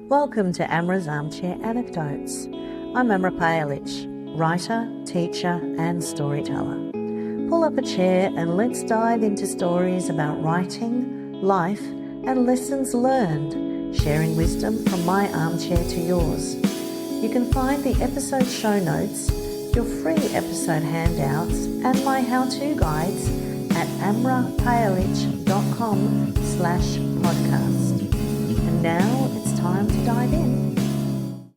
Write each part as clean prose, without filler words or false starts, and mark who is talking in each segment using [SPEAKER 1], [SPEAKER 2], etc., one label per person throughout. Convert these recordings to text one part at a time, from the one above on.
[SPEAKER 1] Welcome to Amra's Armchair Anecdotes. I'm Amra Pajalich, writer, teacher and storyteller. Pull up a chair and let's dive into stories about writing, life and lessons learned, sharing wisdom from my armchair to yours. You can find the episode show notes, your free episode handouts and my how-to guides at amrapajalich.com/podcast. And now it's time to dive in.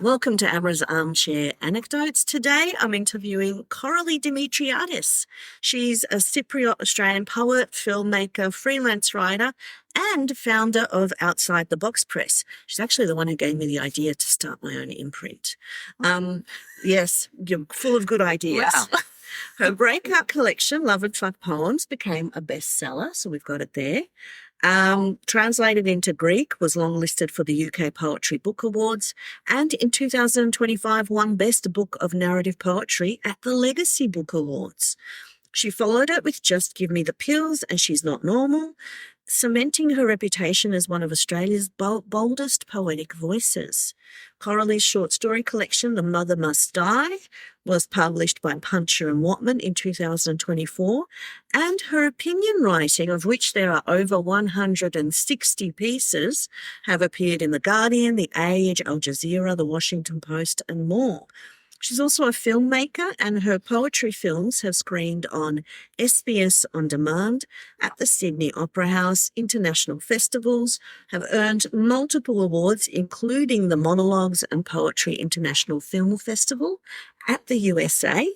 [SPEAKER 1] Welcome to Amra's Armchair Anecdotes. Today I'm interviewing Koraly Dimitriades. She's a Cypriot Australian poet, filmmaker, freelance writer, and founder of Outside the Box Press. She's actually the one who gave me the idea to start my own imprint. Yes, you're full of good ideas.
[SPEAKER 2] Wow.
[SPEAKER 1] Her breakout collection, Love and Fuck Poems, became a bestseller, so we've got it there. Translated into Greek, was longlisted for the UK Poetry Book Awards, and in 2025 won Best Book of Narrative Poetry at the Legacy Book Awards. She followed it with Just Give Me the Pills and She's Not Normal, cementing her reputation as one of Australia's boldest poetic voices. Koraly's short story collection, The Mother Must Die, was published by Puncher and Watman in 2024, and her opinion writing, of which there are over 160 pieces, have appeared in The Guardian, The Age, Al Jazeera, The Washington Post, and more. She's also a filmmaker, and her poetry films have screened on SBS On Demand, at the Sydney Opera House, international festivals, have earned multiple awards, including the Monologues and Poetry International Film Festival at the USA.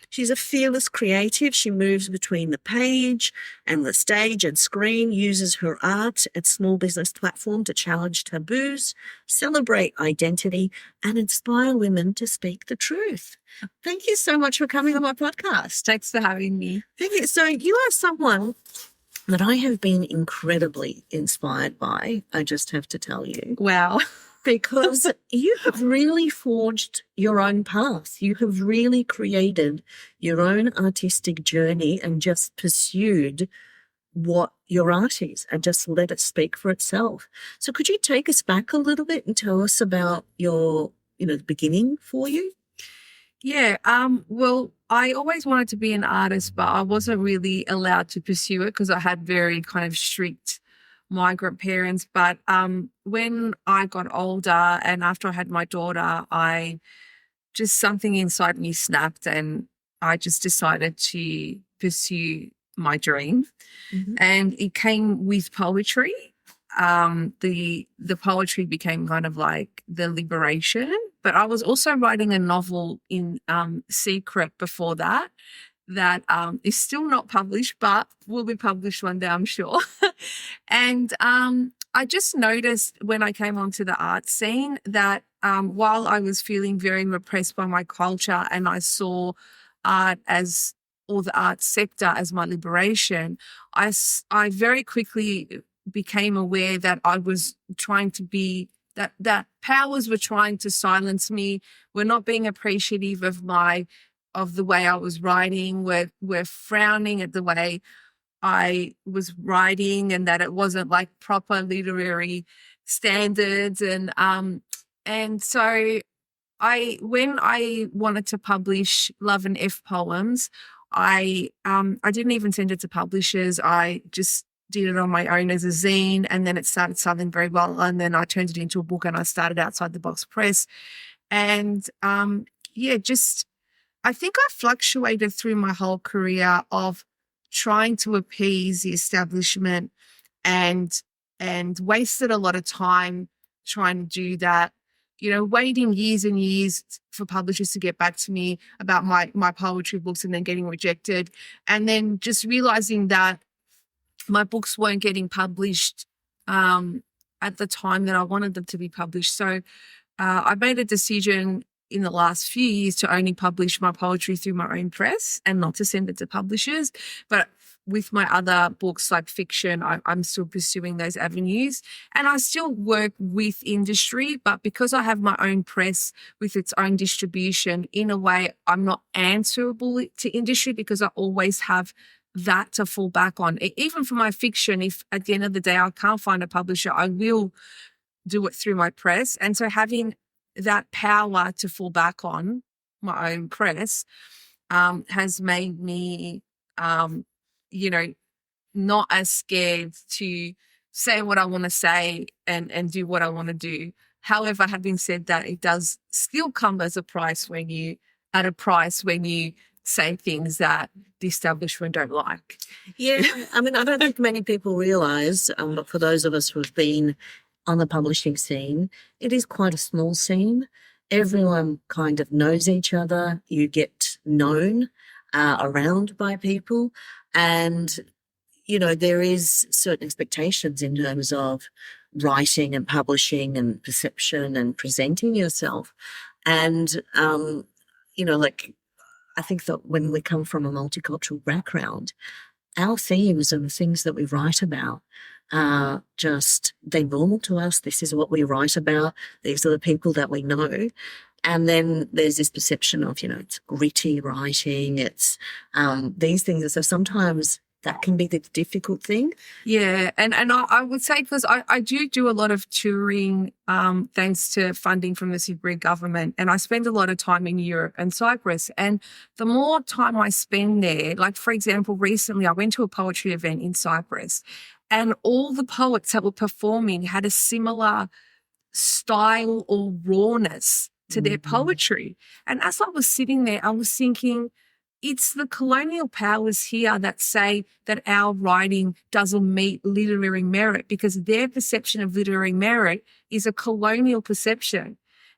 [SPEAKER 1] She's a fearless creative. She moves between the page and the stage and screen, uses her art and small business platform to challenge taboos, celebrate identity, and inspire women to speak the truth. Thank you so much for coming on my podcast.
[SPEAKER 2] Thanks for having me.
[SPEAKER 1] Thank you. So you are someone that I have been incredibly inspired by, I just have to tell you.
[SPEAKER 2] Wow.
[SPEAKER 1] Because you have really forged your own path. You have really created your own artistic journey and just pursued what your art is and just let it speak for itself. So could you take us back a little bit and tell us about your, the beginning for you?
[SPEAKER 2] Yeah. Well, I always wanted to be an artist, but I wasn't really allowed to pursue it because I had very kind of strict migrant parents. But when I got older and after I had my daughter, something inside me snapped and I just decided to pursue my dream. Mm-hmm. And it came with poetry. The poetry became kind of like the liberation, but I was also writing a novel in secret before that is still not published, but will be published one day, I'm sure. And I just noticed when I came onto the art scene that while I was feeling very repressed by my culture and I saw art or the art sector as my liberation, I very quickly became aware that I was trying to be, that powers were trying to silence me, were not being appreciative of the way I was writing, were frowning at the way I was writing and that it wasn't like proper literary standards. And so when I wanted to publish Love and F poems, I didn't even send it to publishers. I just did it on my own as a zine, and then it started selling very well. And then I turned it into a book and I started Outside the Box Press. And I think I fluctuated through my whole career of trying to appease the establishment and wasted a lot of time trying to do that, waiting years and years for publishers to get back to me about my poetry books and then getting rejected. And then just realizing that my books weren't getting published at the time that I wanted them to be published. So I made a decision in the last few years to only publish my poetry through my own press and not to send it to publishers. But with my other books like fiction, I'm still pursuing those avenues. And I still work with industry, but because I have my own press with its own distribution, in a way, I'm not answerable to industry because I always have that to fall back on. Even for my fiction, if at the end of the day I can't find a publisher, I will do it through my press. And so having that power to fall back on my own press has made me, you know, not as scared to say what I want to say and do what I want to do. However, having said that, it does still come as a price when you say things that the establishment don't like.
[SPEAKER 1] Yeah, I mean, I don't think many people realise, but for those of us who have been on the publishing scene, it is quite a small scene. Everyone kind of knows each other. You get known around by people, and there is certain expectations in terms of writing and publishing and perception and presenting yourself. And, like, I think that when we come from a multicultural background, our themes and the things that we write about are just, they're normal to us. This is what we write about. These are the people that we know. And then there's this perception of, it's gritty writing. It's these things. So sometimes that can be the difficult thing.
[SPEAKER 2] Yeah. And I would say, because I do a lot of touring, thanks to funding from the Sydney government. And I spend a lot of time in Europe and Cyprus. And the more time I spend there, like, for example, recently I went to a poetry event in Cyprus, and all the poets that were performing had a similar style or rawness to their poetry. And as I was sitting there, I was thinking, it's the colonial powers here that say that our writing doesn't meet literary merit, because their perception of literary merit is a colonial perception.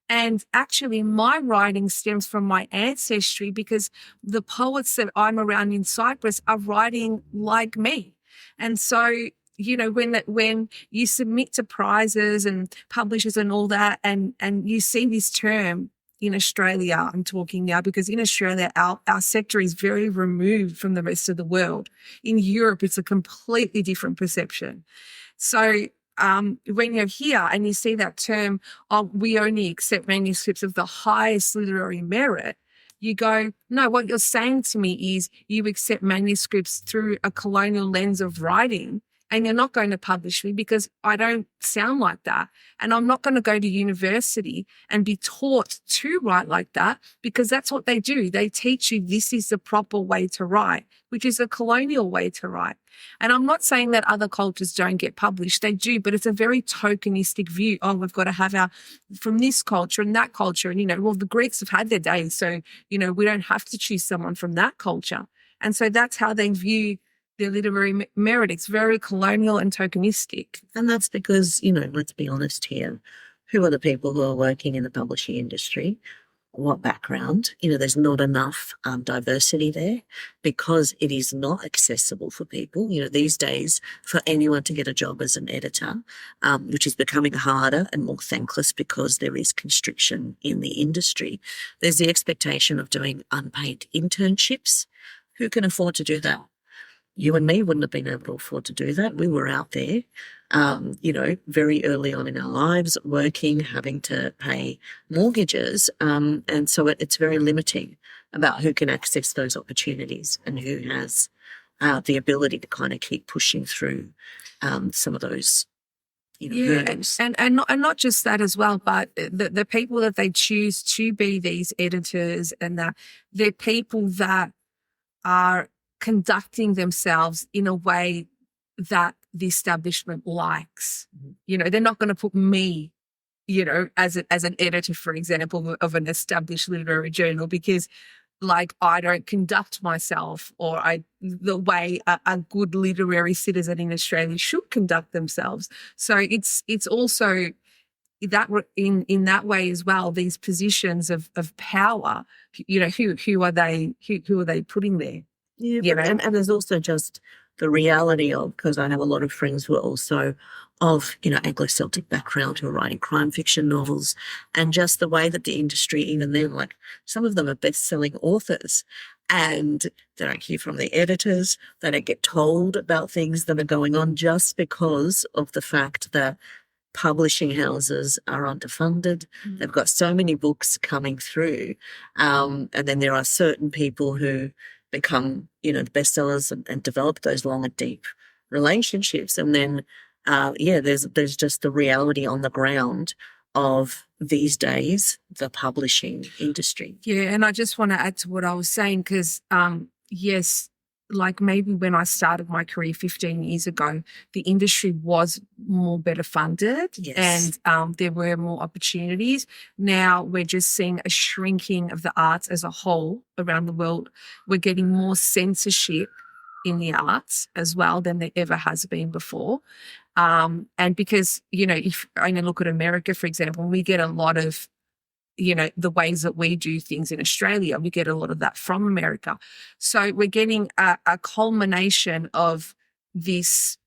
[SPEAKER 2] And actually, my writing stems from my ancestry, because the poets that I'm around in Cyprus are writing like me. And so, when you submit to prizes and publishers and all that, and you see this term in Australia, I'm talking now, because in Australia, our sector is very removed from the rest of the world. In Europe, it's a completely different perception. So when you're here and you see that term, we only accept manuscripts of the highest literary merit, you go, no, what you're saying to me is you accept manuscripts through a colonial lens of writing, and you're not going to publish me because I don't sound like that. And I'm not going to go to university and be taught to write like that, because that's what they do. They teach you this is the proper way to write, which is a colonial way to write. And I'm not saying that other cultures don't get published. They do, but it's a very tokenistic view. Oh, we've got to have from this culture and that culture. And, well, the Greeks have had their days. So, we don't have to choose someone from that culture. And so that's how they view their literary merit. It's very colonial and tokenistic.
[SPEAKER 1] And that's because, let's be honest here, who are the people who are working in the publishing industry? What background? There's not enough diversity there, because it is not accessible for people. These days, for anyone to get a job as an editor, which is becoming harder and more thankless because there is constriction in the industry, there's the expectation of doing unpaid internships. Who can afford to do that? You and me wouldn't have been able to afford to do that. We were out there, very early on in our lives, working, having to pay mortgages. And so it's very limiting about who can access those opportunities and who has the ability to kind of keep pushing through some of those hurdles.
[SPEAKER 2] And not just that as well, but the people that they choose to be these editors, and that they're people that are conducting themselves in a way that the establishment likes. They're not going to put me, as an editor, for example, of an established literary journal, because I don't conduct myself the way a good literary citizen in Australia should conduct themselves. So it's also that in that way as well, these positions of power, who are they putting there?
[SPEAKER 1] Yeah, and there's also just the reality of, because I have a lot of friends who are also of, Anglo-Celtic background, who are writing crime fiction novels, and just the way that the industry, even then, like, some of them are best-selling authors, and they don't hear from the editors, they don't get told about things that are going on, just because of the fact that publishing houses are underfunded. They've got so many books coming through, and then there are certain people who become, the bestsellers and develop those long and deep relationships. And then there's just the reality on the ground of these days, the publishing industry.
[SPEAKER 2] Yeah, and I just want to add to what I was saying because, yes, like maybe when I started my career 15 years ago, the industry was more better funded
[SPEAKER 1] Yes.
[SPEAKER 2] and there were more opportunities. Now we're just seeing a shrinking of the arts as a whole around the world. We're getting more censorship in the arts as well than there ever has been before. And because, if I look at America, for example, we get a lot of the ways that we do things in Australia, we get a lot of that from America. So we're getting a culmination of this,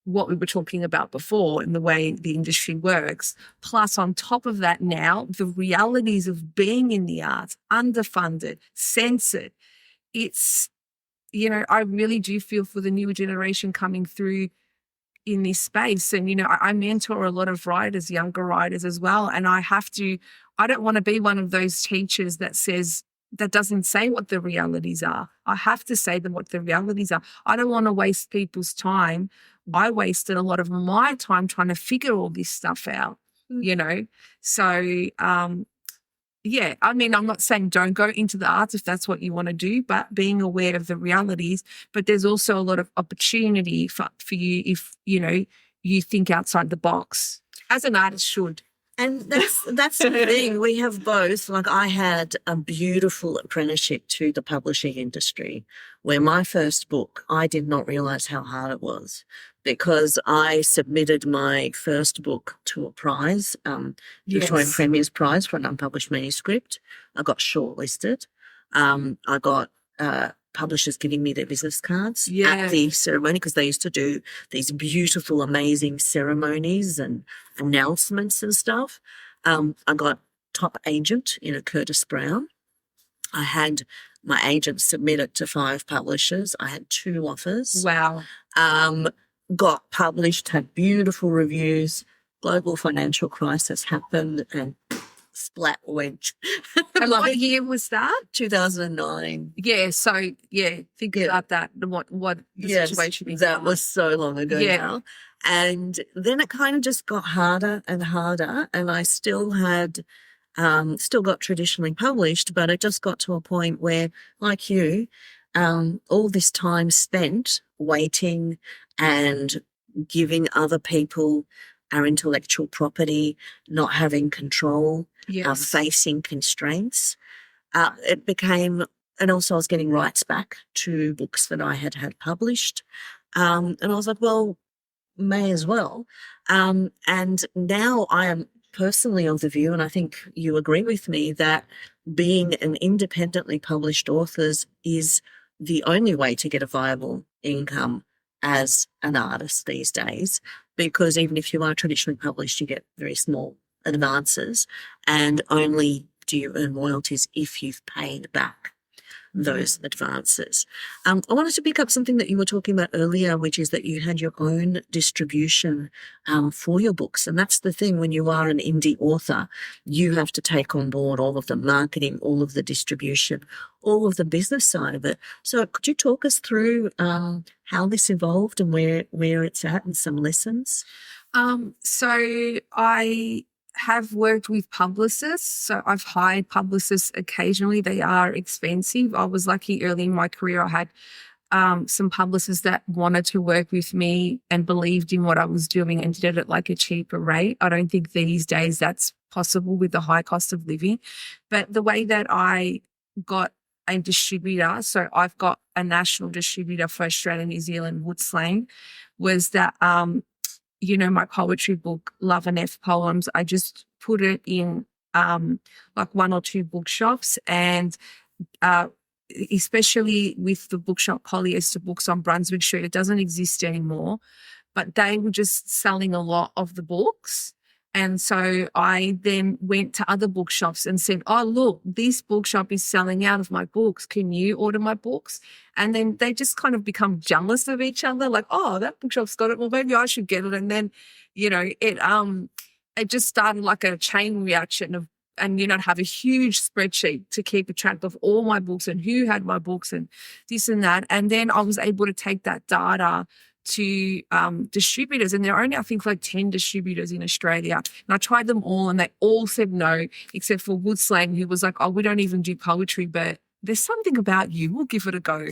[SPEAKER 2] what we were talking about before in the way the industry works. Plus on top of that now, the realities of being in the arts, underfunded, censored. It's, I really do feel for the newer generation coming through in this space. And, I mentor a lot of writers, younger writers as well. And I don't want to be one of those teachers that doesn't say what the realities are. I have to say them what the realities are. I don't want to waste people's time. I wasted a lot of my time trying to figure all this stuff out, So, yeah, I'm not saying don't go into the arts if that's what you want to do, but being aware of the realities. But there's also a lot of opportunity for you if, you think outside the box, as an artist should.
[SPEAKER 1] And that's the thing. We have both. Like, I had a beautiful apprenticeship to the publishing industry where my first book, I did not realize how hard it was because I submitted my first book to a prize, the Victorian Premier's Prize for an unpublished manuscript. I got shortlisted. I got publishers giving me their business cards at the ceremony because they used to do these beautiful, amazing ceremonies and announcements and stuff. I got top agent, Curtis Brown. I had my agent submit it to 5 publishers. I had 2 offers.
[SPEAKER 2] Wow.
[SPEAKER 1] Got published, had beautiful reviews. Global financial crisis happened and splat went.
[SPEAKER 2] And what year was that?
[SPEAKER 1] 2009.
[SPEAKER 2] Yeah. So think about that. What the situation is.
[SPEAKER 1] That was so long ago now. And then it kind of just got harder and harder. And I still got traditionally published, but it just got to a point where, like you, all this time spent waiting and giving other people our intellectual property, not having control, facing constraints. It became, and also I was getting rights back to books that I had published. And I was like, well, may as well. And now I am personally of the view, and I think you agree with me, that being an independently published author is the only way to get a viable income as an artist these days, because even if you are traditionally published, you get very small advances and only do you earn royalties if you've paid back those advances. I wanted to pick up something that you were talking about earlier, which is that you had your own distribution for your books. And that's the thing, when you are an indie author, you have to take on board all of the marketing, all of the distribution, all of the business side of it. So could you talk us through how this evolved and where it's at and some lessons?
[SPEAKER 2] So I have worked with publicists. So I've hired publicists occasionally. They are expensive. I was lucky early in my career. I had some publicists that wanted to work with me and believed in what I was doing and did it at like a cheaper rate. I don't think these days that's possible with the high cost of living. But the way that I got a distributor, so I've got a national distributor for Australia, New Zealand, Woodslang, was that my poetry book, Love and F Poems, I just put it in like 1 or 2 bookshops, and especially with the bookshop Polyester Books on Brunswick Street, it doesn't exist anymore, but they were just selling a lot of the books. And so I then went to other bookshops and said, oh, look, this bookshop is selling out of my books. Can you order my books? And then they just kind of become jealous of each other. Like, oh, that bookshop's got it. Well, maybe I should get it. And then, it just started like a chain reaction of, and, have a huge spreadsheet to keep a track of all my books and who had my books and this and that. And then I was able to take that data to distributors, and there are only, I think, like 10 distributors in Australia. And I tried them all and they all said no, except for Woodslang, who was like, oh, we don't even do poetry, but there's something about you, we'll give it a go.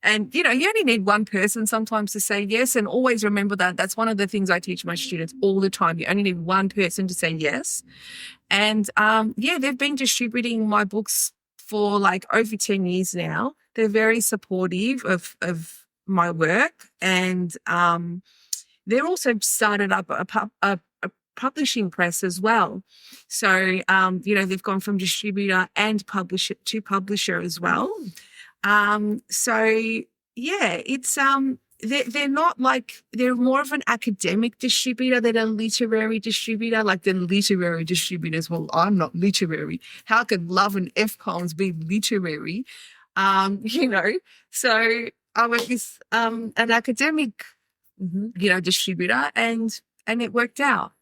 [SPEAKER 2] And, you only need one person sometimes to say yes. And always remember that. That's one of the things I teach my students all the time. You only need one person to say yes. And, they've been distributing my books for like over 10 years now. They're very supportive of my work. And they're also started up a publishing press as well. So, they've gone from distributor and publisher to publisher as well. It's, they're not like, they're more of an academic distributor than a literary distributor. Like the literary distributors, well, I'm not literary. How could Love and F poems be literary? So I was an academic, distributor, and it worked out.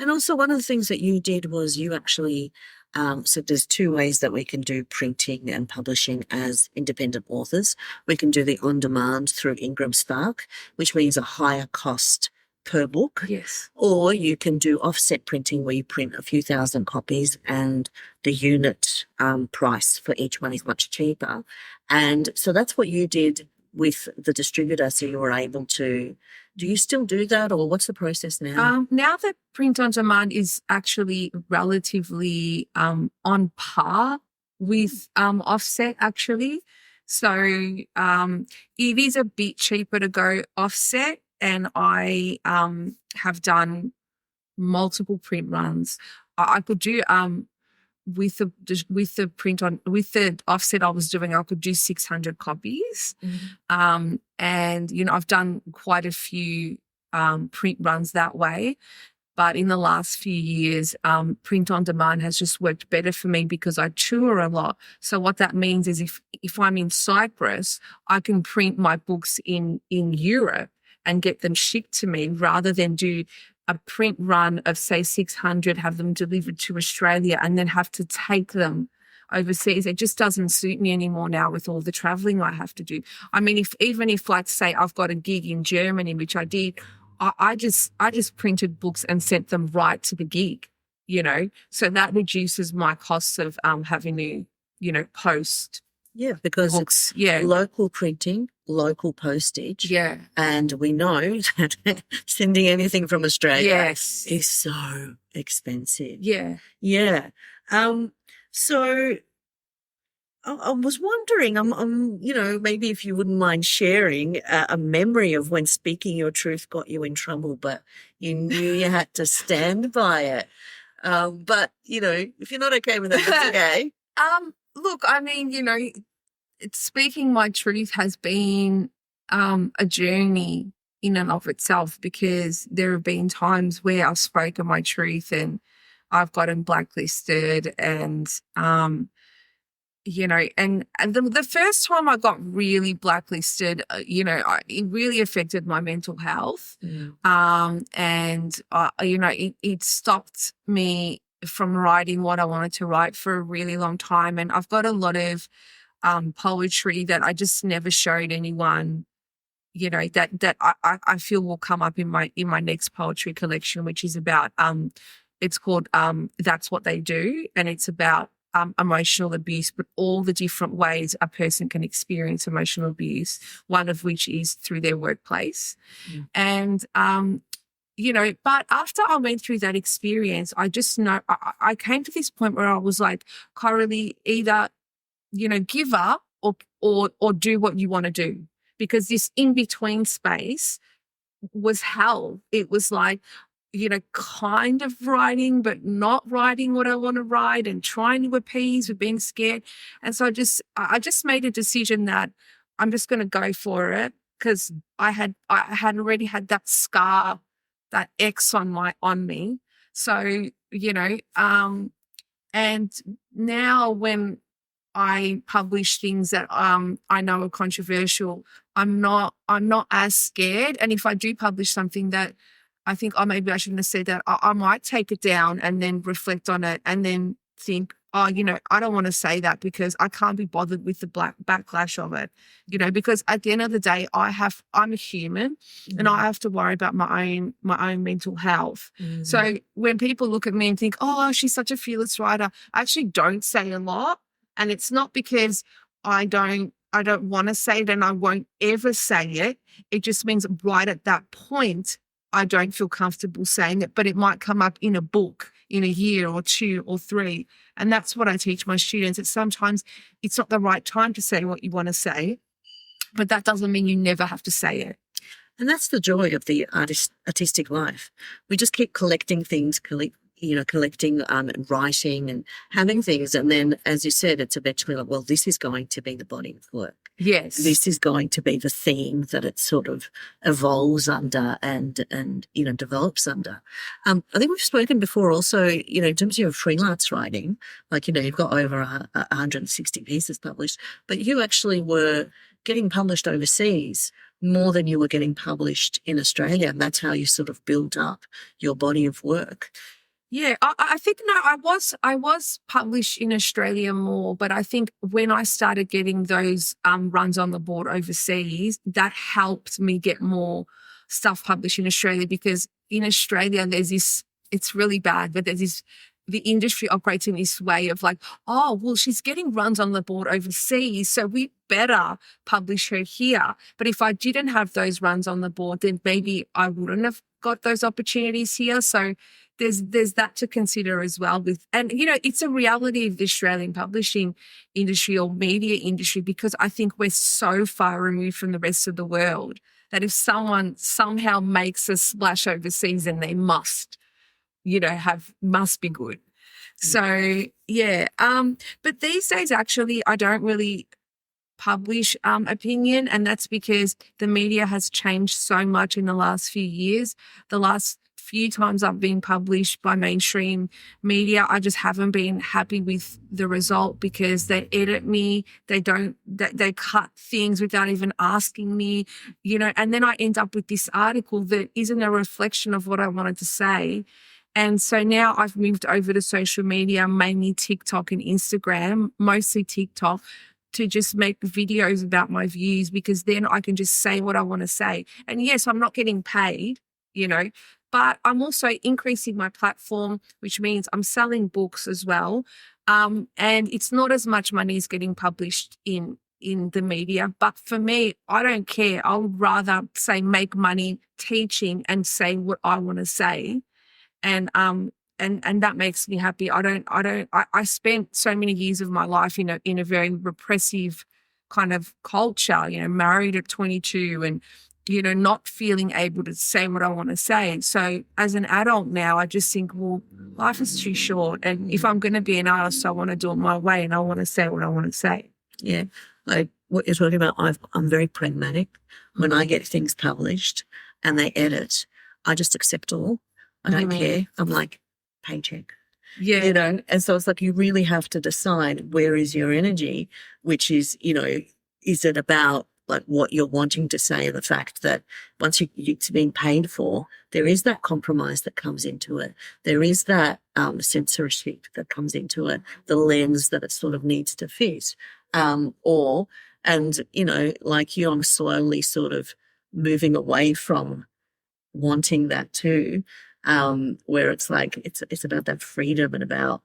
[SPEAKER 1] And also one of the things that you did was you actually, so there's two ways that we can do printing and publishing as independent authors. We can do the on-demand through Ingram Spark, which means a higher cost per book.
[SPEAKER 2] Yes.
[SPEAKER 1] Or you can do offset printing where you print a few thousand copies and the unit price for each one is much cheaper. And so that's what you did with the distributor, so you were able to. Do you still do that, or what's the process now?
[SPEAKER 2] Now that print on demand is actually relatively on par with offset, actually. So it is a bit cheaper to go offset, and I have done multiple print runs. I could do with the offset I was doing, I could do 600 copies.
[SPEAKER 1] Mm-hmm.
[SPEAKER 2] And, I've done quite a few print runs that way. But in the last few years, print on demand has just worked better for me because I tour a lot. So what that means is if I'm in Cyprus, I can print my books in Europe and get them shipped to me rather than do a print run of, say, 600, have them delivered to Australia and then have to take them overseas. It just doesn't suit me anymore now with all the traveling I have to do. I mean, even if like, say, I've got a gig in Germany, which I did, I just printed books and sent them right to the gig, so that reduces my costs of having to, post.
[SPEAKER 1] Yeah, because
[SPEAKER 2] books.
[SPEAKER 1] It's local printing, local postage.
[SPEAKER 2] Yeah.
[SPEAKER 1] And we know that sending anything from Australia
[SPEAKER 2] is
[SPEAKER 1] so expensive.
[SPEAKER 2] Yeah.
[SPEAKER 1] Yeah. So I was wondering, maybe if you wouldn't mind sharing a memory of when speaking your truth got you in trouble, but you knew you had to stand by it. But, if you're not okay with it, that's okay.
[SPEAKER 2] Look, I mean, speaking my truth has been a journey in and of itself, because there have been times where I've spoken my truth and I've gotten blacklisted and, and the first time I got really blacklisted, it really affected my mental health. And, it stopped me from writing what I wanted to write for a really long time. And I've got a lot of poetry that I just never showed anyone, that I feel will come up in my next poetry collection, which is about, it's called That's What They Do. And it's about emotional abuse, but all the different ways a person can experience emotional abuse, one of which is through their workplace. And, but after I went through that experience, I just know I came to this point where I was like, Koraly, either, give up or do what you want to do, because this in-between space was hell. It was like, kind of writing, but not writing what I want to write and trying to appease with being scared. And so I just made a decision that I'm just going to go for it, because I had already had that scar, that X on me. So, and now when I publish things that I know are controversial, I'm not as scared. And if I do publish something that I think, maybe I shouldn't have said that, I might take it down and then reflect on it and then think, oh, I don't want to say that because I can't be bothered with the backlash of it, because at the end of the day, I'm a human and I have to worry about my own mental health. So when people look at me and think, oh, she's such a fearless writer, I actually don't say a lot. And it's not because I don't want to say it and I won't ever say it. It just means right at that point, I don't feel comfortable saying it, but it might come up in a book in a year or 2 or 3. And that's what I teach my students. That sometimes it's not the right time to say what you want to say, but that doesn't mean you never have to say it.
[SPEAKER 1] And that's the joy of the artistic life. We just keep collecting things, collecting and writing and having things. And then, as you said, it's eventually like, well, this is going to be the body of work.
[SPEAKER 2] Yes.
[SPEAKER 1] This is going to be the theme that it sort of evolves under and develops under. I think we've spoken before also, in terms of your freelance writing, like, you've got over 160 pieces published, but you actually were getting published overseas more than you were getting published in Australia. And that's how you sort of built up your body of work.
[SPEAKER 2] Yeah, I think, no, I was published in Australia more, but I think when I started getting those runs on the board overseas, that helped me get more stuff published in Australia, because in Australia there's this, it's really bad, but there's this, the industry operates in this way of like, oh, well, she's getting runs on the board overseas, so we better publish her here. But if I didn't have those runs on the board, then maybe I wouldn't have got those opportunities here. So there's that to consider as well. And it's a reality of the Australian publishing industry or media industry, because I think we're so far removed from the rest of the world that if someone somehow makes a splash overseas, then they must be good. So yeah. But these days, actually, I don't really publish opinion, and that's because the media has changed so much in the last few years. The last few times I've been published by mainstream media, I just haven't been happy with the result, because they edit me, they cut things without even asking me, and then I end up with this article that isn't a reflection of what I wanted to say. And so now I've moved over to social media, mainly TikTok and Instagram, mostly TikTok, to just make videos about my views, because then I can just say what I want to say. And yes, I'm not getting paid, but I'm also increasing my platform, which means I'm selling books as well. And it's not as much money as getting published in the media. But for me, I don't care. I would rather make money teaching and say what I want to say. And that makes me happy. I spent so many years of my life in a very repressive kind of culture, married at 22 and, not feeling able to say what I want to say. So as an adult now, I just think, well, life is too short. And if I'm going to be an artist, I want to do it my way and I want to say what I want to say.
[SPEAKER 1] Yeah. Like what you're talking about, I'm very pragmatic. When I get things published and they edit, I just accept all. I don't care. I'm like, paycheck.
[SPEAKER 2] Yeah.
[SPEAKER 1] And so it's like you really have to decide where is your energy, which is, is it about like what you're wanting to say, and the fact that once it's being paid for, there is that compromise that comes into it. There is that censorship that comes into it, the lens that it sort of needs to fit. Like you, I'm slowly sort of moving away from wanting that too. Where it's like it's about that freedom and about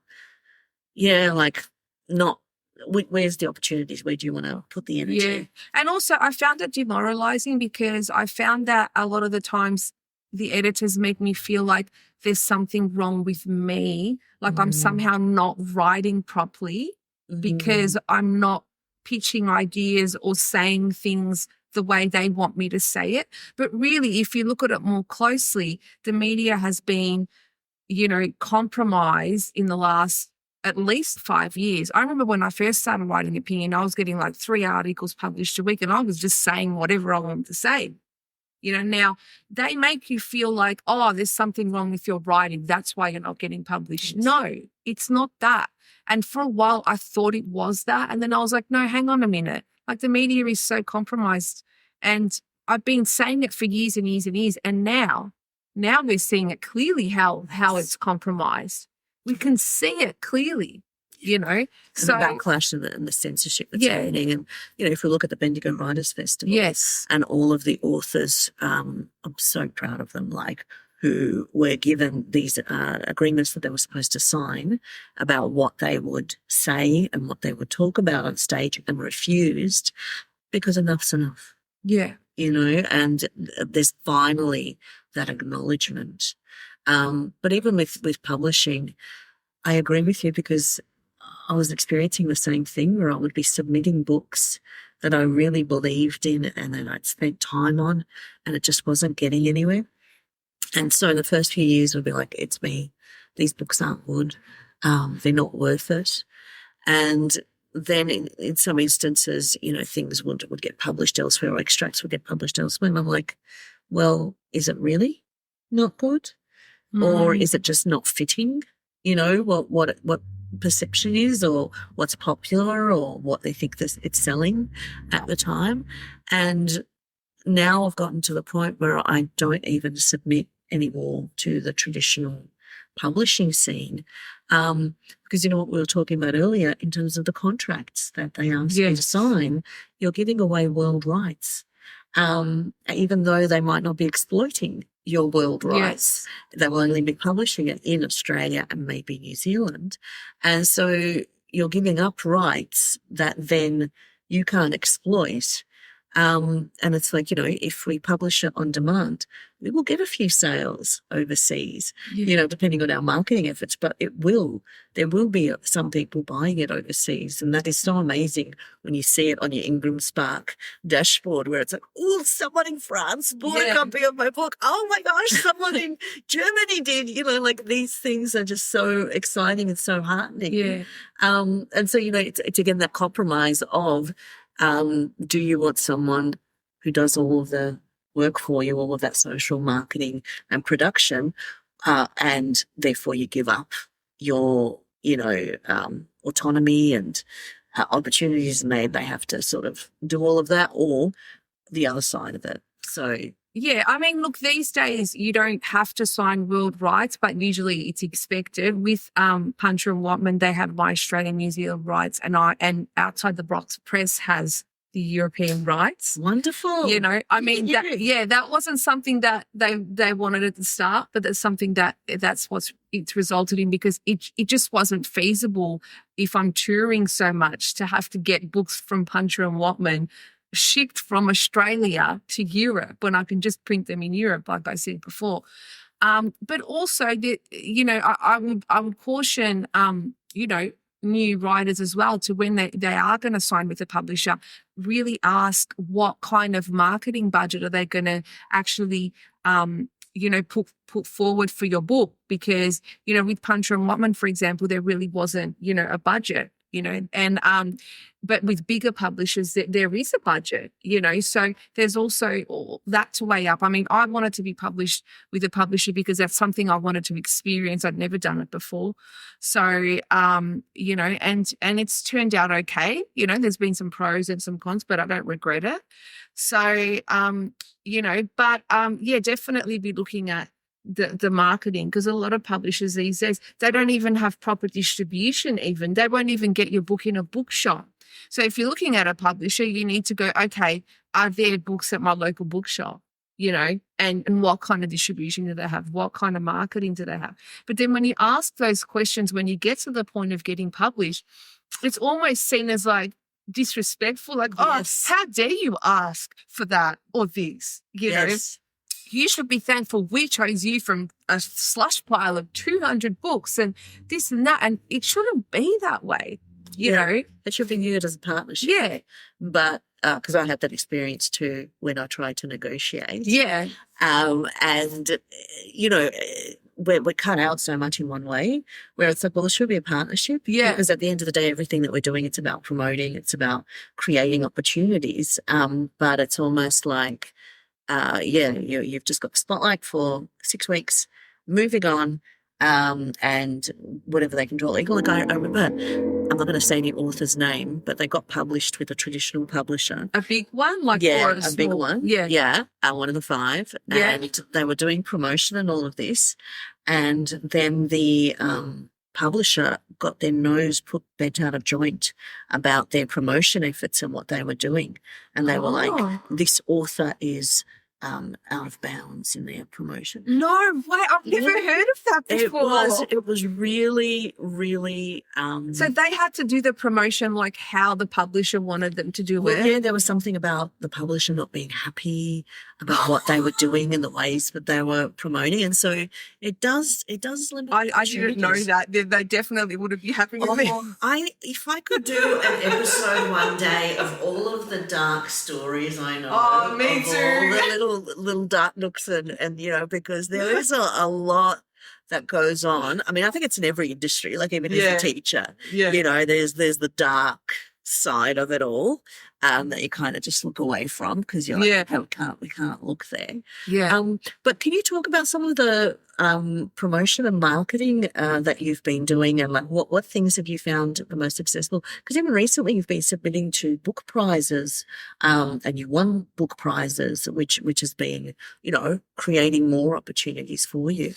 [SPEAKER 1] not where's the opportunities, where do you want to put the energy?
[SPEAKER 2] Yeah. And also I found it demoralizing, because I found that a lot of the times the editors make me feel like there's something wrong with me, like I'm somehow not writing properly because I'm not pitching ideas or saying things the way they want me to say it. But really, if you look at it more closely, the media has been, compromised in the last at least 5 years. I remember when I first started writing opinion, I was getting like 3 articles published a week and I was just saying whatever I wanted to say. Now they make you feel like, oh, there's something wrong with your writing, that's why you're not getting published. No, it's not that. And for a while I thought it was that. And then I was like, no, hang on a minute. Like the media is so compromised, and I've been saying it for years and years and years. And now we're seeing it clearly how it's compromised. We can see it clearly. you know.
[SPEAKER 1] And
[SPEAKER 2] So
[SPEAKER 1] the backlash and the censorship that's happening. And, if we look at the Bendigo Writers Festival
[SPEAKER 2] yes,
[SPEAKER 1] and all of the authors, I'm so proud of them, who were given these agreements that they were supposed to sign about what they would say and what they would talk about on stage and refused because enough's enough,
[SPEAKER 2] yeah,
[SPEAKER 1] and there's finally that acknowledgement. But even with publishing, I agree with you because I was experiencing the same thing where I would be submitting books that I really believed in and that I'd spent time on, and it just wasn't getting anywhere. And so the first few years would be like, it's me. These books aren't good. They're not worth it. And then in some instances, things would get published elsewhere or extracts would get published elsewhere. And I'm like, well, is it really not good? Or is it just not fitting? What perception is or what's popular or what they think it's selling at the time. And now I've gotten to the point where I don't even submit anymore to the traditional publishing scene because what we were talking about earlier in terms of the contracts that they ask you to sign, you're giving away world rights, even though they might not be exploiting your world rights. They will only be publishing it in Australia and maybe New Zealand. And so you're giving up rights that then you can't exploit. And it's like, if we publish it on demand, we will get a few sales overseas, depending on our marketing efforts, but there will be some people buying it overseas. And that is so amazing when you see it on your Ingram Spark dashboard where it's like, oh, someone in France bought a copy of my book. Oh my gosh, someone in Germany did, these things are just so exciting and so heartening.
[SPEAKER 2] Yeah.
[SPEAKER 1] And so, it's again that compromise of, do you want someone who does all of the work for you, all of that social marketing and production, and therefore you give up your, autonomy and opportunities and they have to sort of do all of that, or the other side of it. So
[SPEAKER 2] yeah, I mean, look, these days you don't have to sign world rights, but usually it's expected. With Puncher and Watman, they have my Australian, New Zealand rights, and Outside the Box Press has the European rights.
[SPEAKER 1] Wonderful.
[SPEAKER 2] I mean, that wasn't something that they wanted at the start, but that's something that's what it's resulted in because it just wasn't feasible if I'm touring so much to have to get books from Puncher and Watman shipped from Australia to Europe when I can just print them in Europe, like I said before. But also, I would caution, new writers as well to when they are going to sign with a publisher, really ask what kind of marketing budget are they going to actually put forward for your book, because with Puncher and Watman, for example, there really wasn't a budget. But with bigger publishers, there is a budget, so there's also all that to weigh up. I mean, I wanted to be published with a publisher because that's something I wanted to experience. I'd never done it before. So, and it's turned out okay. There's been some pros and some cons, but I don't regret it. So, definitely be looking at the marketing, because a lot of publishers these days, they don't even have proper distribution. They won't even get your book in a bookshop. So if you're looking at a publisher, you need to go, okay, are there books at my local bookshop? And what kind of distribution do they have? What kind of marketing do they have? But then when you ask those questions, when you get to the point of getting published, it's almost seen as like disrespectful, like, yes, how dare you ask for that or this,
[SPEAKER 1] yes.
[SPEAKER 2] You should be thankful we chose you from a slush pile of 200 books and this and that. And it shouldn't be that way, you know.
[SPEAKER 1] It should be viewed as a partnership.
[SPEAKER 2] Yeah.
[SPEAKER 1] But because I had that experience too when I tried to negotiate.
[SPEAKER 2] Yeah.
[SPEAKER 1] And, we're cut out so much in one way where it's like, well, it should be a partnership.
[SPEAKER 2] Yeah.
[SPEAKER 1] Because at the end of the day, everything that we're doing, it's about promoting, it's about creating opportunities. But it's almost like, you've just got the spotlight for 6 weeks, moving on, and whatever they control. Like I remember, I'm not going to say any author's name, but they got published with a traditional publisher.
[SPEAKER 2] A big one? Or
[SPEAKER 1] a big one.
[SPEAKER 2] Yeah.
[SPEAKER 1] Yeah, one of the 5.
[SPEAKER 2] Yeah.
[SPEAKER 1] And they were doing promotion and all of this. And then the publisher got their nose bent out of joint about their promotion efforts and what they were doing. And they were like, this author is out of bounds in their promotion.
[SPEAKER 2] No way, I've never heard of that before.
[SPEAKER 1] It was really, really.
[SPEAKER 2] So they had to do the promotion like how the publisher wanted them to do it.
[SPEAKER 1] Yeah, there was something about the publisher not being happy about what they were doing and the ways that they were promoting, and so it does limit.
[SPEAKER 2] I didn't know that. They definitely wouldn't be happy with me.
[SPEAKER 1] If I could do an episode one day of all of the dark stories I know,
[SPEAKER 2] me too.
[SPEAKER 1] All the little dark nooks and because there is a lot that goes on. I mean, I think it's in every industry, like even as a teacher, there's the dark side of it all that you kind of just look away from because you're like, we can't look there. But can you talk about some of the promotion and marketing that you've been doing, and like what things have you found the most successful? Because even recently you've been submitting to book prizes and you won book prizes, which has been creating more opportunities for you.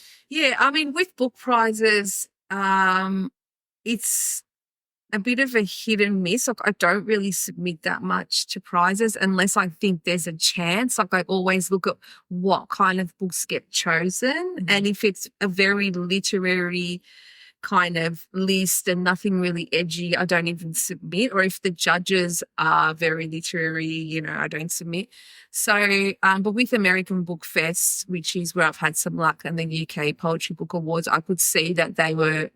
[SPEAKER 2] I mean, with book prizes it's a bit of a hit and miss. Like I don't really submit that much to prizes unless I think there's a chance. Like I always look at what kind of books get chosen. And if it's a very literary kind of list and nothing really edgy, I don't even submit. Or if the judges are very literary, I don't submit. So, but with American Book Fest, which is where I've had some luck, and the UK Poetry Book Awards, I could see that they were,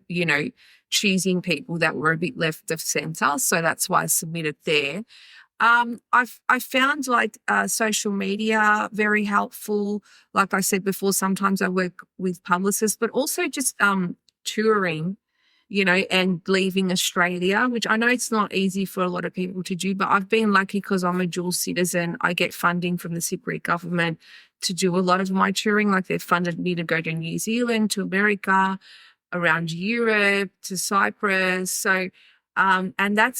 [SPEAKER 2] choosing people that were a bit left of centre. So that's why I submitted there. I found like social media very helpful. Like I said before, sometimes I work with publicists, but also just touring, and leaving Australia, which I know it's not easy for a lot of people to do, but I've been lucky because I'm a dual citizen. I get funding from the Cypriot government to do a lot of my touring. Like they've funded me to go to New Zealand, to America, around Europe, to Cyprus. So, and that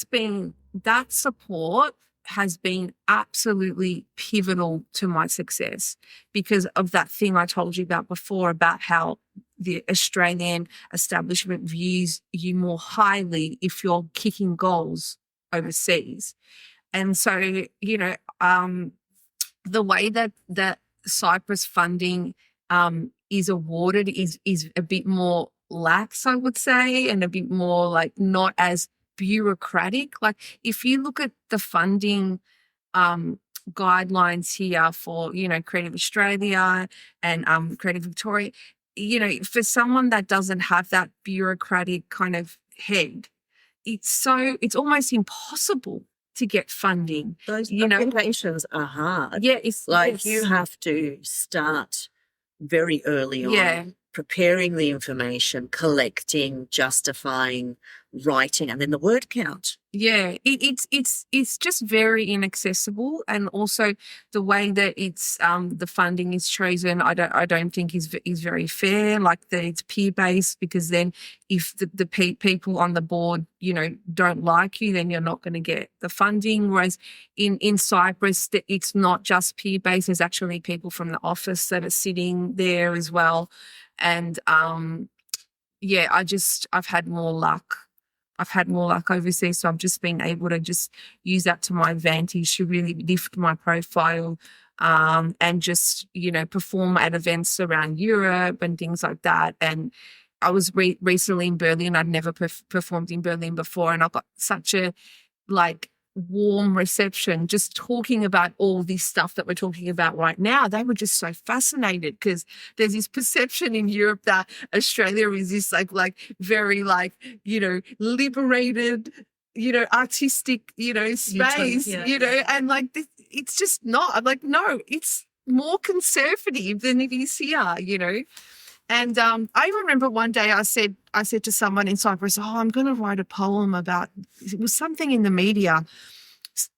[SPEAKER 2] support has been absolutely pivotal to my success because of that thing I told you about before about how the Australian establishment views you more highly if you're kicking goals overseas. And so, the way that Cyprus funding is awarded is a bit more lax, I would say, and a bit more like not as bureaucratic. Like if you look at the funding guidelines here for, Creative Australia and Creative Victoria, for someone that doesn't have that bureaucratic kind of head, it's almost impossible to get funding.
[SPEAKER 1] Those applications are hard.
[SPEAKER 2] Yeah, it's
[SPEAKER 1] like you have to start very early on, preparing the information, collecting, justifying, writing, and then the word count.
[SPEAKER 2] Yeah, it's just very inaccessible, and also the way that it's the funding is chosen, I don't think is very fair. Like that it's peer based, because then if the people on the board don't like you, then you're not going to get the funding. Whereas in Cyprus, it's not just peer based. There's actually people from the office that are sitting there as well, and I've had more luck. I've had more luck overseas, so I've just been able to just use that to my advantage to really lift my profile and just, perform at events around Europe and things like that. And I was recently in Berlin. I'd never performed in Berlin before, and I got such a warm reception just talking about all this stuff that we're talking about right now. They were just so fascinated because there's this perception in Europe that Australia is this very liberated, artistic, space, and it's just not. I'm like, no, it's more conservative than it is here, And I remember one day I said to someone in Cyprus, I'm going to write a poem about, it was something in the media.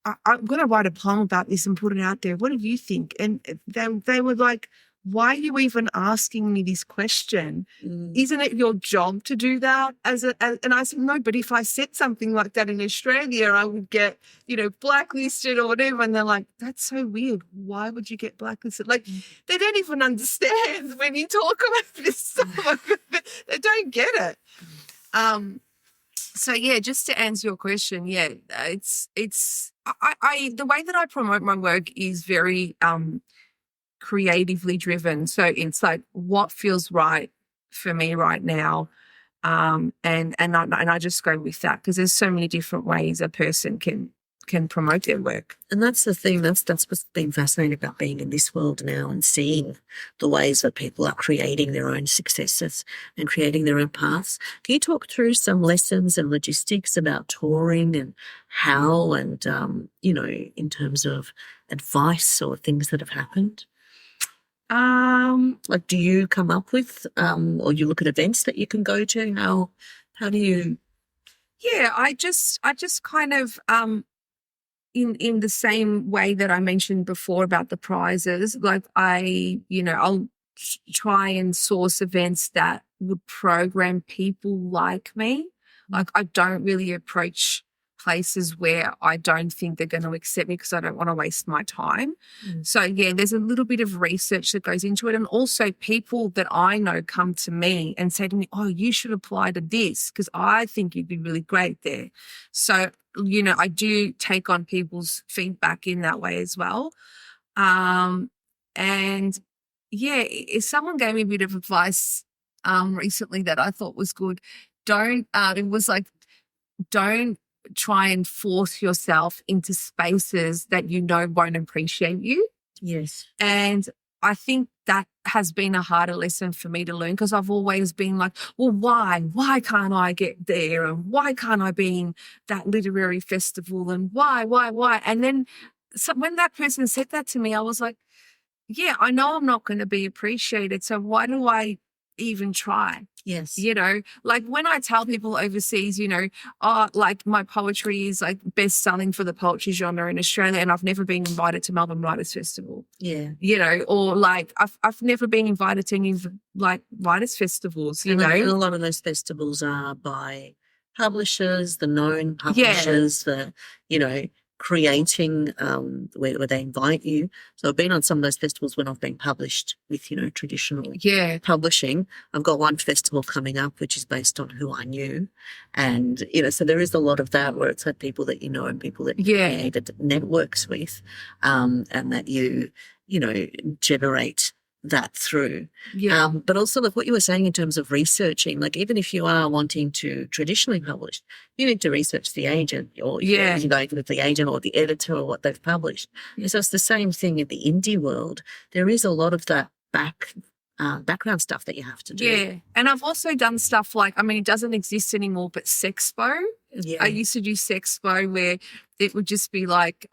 [SPEAKER 2] I'm going to write a poem about this and put it out there. What do you think? And they were like, why are you even asking me this question? Isn't it your job to do that? And I said, no, but if I said something like that in Australia, I would get, blacklisted or whatever. And they're like, that's so weird. Why would you get blacklisted? Like, they don't even understand when you talk about this stuff. They don't get it. So yeah, just to answer your question, yeah, I the way that I promote my work is very creatively driven. So it's like what feels right for me right now. And I just go with that because there's so many different ways a person can promote their work.
[SPEAKER 1] And that's the thing, that's what's been fascinating about being in this world now and seeing the ways that people are creating their own successes and creating their own paths. Can you talk through some lessons and logistics about touring and how and, in terms of advice or things that have happened? Like, do you come up with, or you look at events that you can go to? How do you?
[SPEAKER 2] Yeah, I just kind of, in the same way that I mentioned before about the prizes, like I'll try and source events that would program people like me. Like I don't really approach places where I don't think they're going to accept me because I don't want to waste my time. So yeah, there's a little bit of research that goes into it. And also people that I know come to me and say to me, oh, you should apply to this because I think you'd be really great there. So, I do take on people's feedback in that way as well. And yeah, if someone gave me a bit of advice recently that I thought was good, don't try and force yourself into spaces that won't appreciate you.
[SPEAKER 1] Yes.
[SPEAKER 2] And I think that has been a harder lesson for me to learn because I've always been like, well, why? Why can't I get there? And why can't I be in that literary festival? And why? And then when that person said that to me, I was like, yeah, I know I'm not going to be appreciated. So why do I even try?
[SPEAKER 1] Yes.
[SPEAKER 2] Like when I tell people overseas, like my poetry is like best selling for the poetry genre in Australia and I've never been invited to Melbourne Writers Festival.
[SPEAKER 1] Yeah.
[SPEAKER 2] Or like I've never been invited to any of like writers festivals,
[SPEAKER 1] And a lot of those festivals are by publishers, the known publishers, creating where they invite you. So I've been on some of those festivals when I've been published with, traditional publishing. I've got one festival coming up which is based on who I knew. And, so there is a lot of that where it's like people that you know and people that you that networks with and that you generate that through.
[SPEAKER 2] Yeah.
[SPEAKER 1] But also like what you were saying in terms of researching, like even if you are wanting to traditionally publish, you need to research the agent or you're going with the agent or the editor or what they've published. Yeah. So it's the same thing in the indie world. There is a lot of that background stuff that you have to do.
[SPEAKER 2] Yeah. And I've also done stuff like, it doesn't exist anymore, but Sexpo. Yeah. I used to do Sexpo where it would just be like,